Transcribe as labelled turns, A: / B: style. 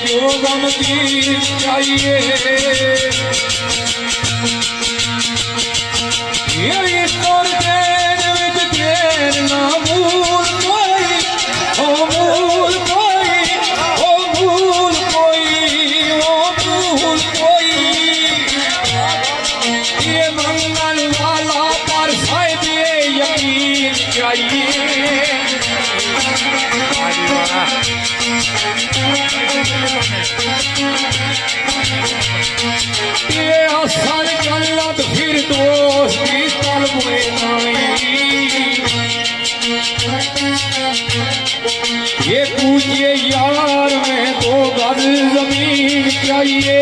A: जो गम की चाहिए ये तोर देन विच देन ना भूल कोई ओ भूल कोई ओ भूल कोई ओ भूल कोई ये मंगल वाला पर शायद यकीन चाहिए ये असल जन्नत फिर दोस्ती तलब में नहीं ये पूछिए यार में तो घर जमीन चाहिए।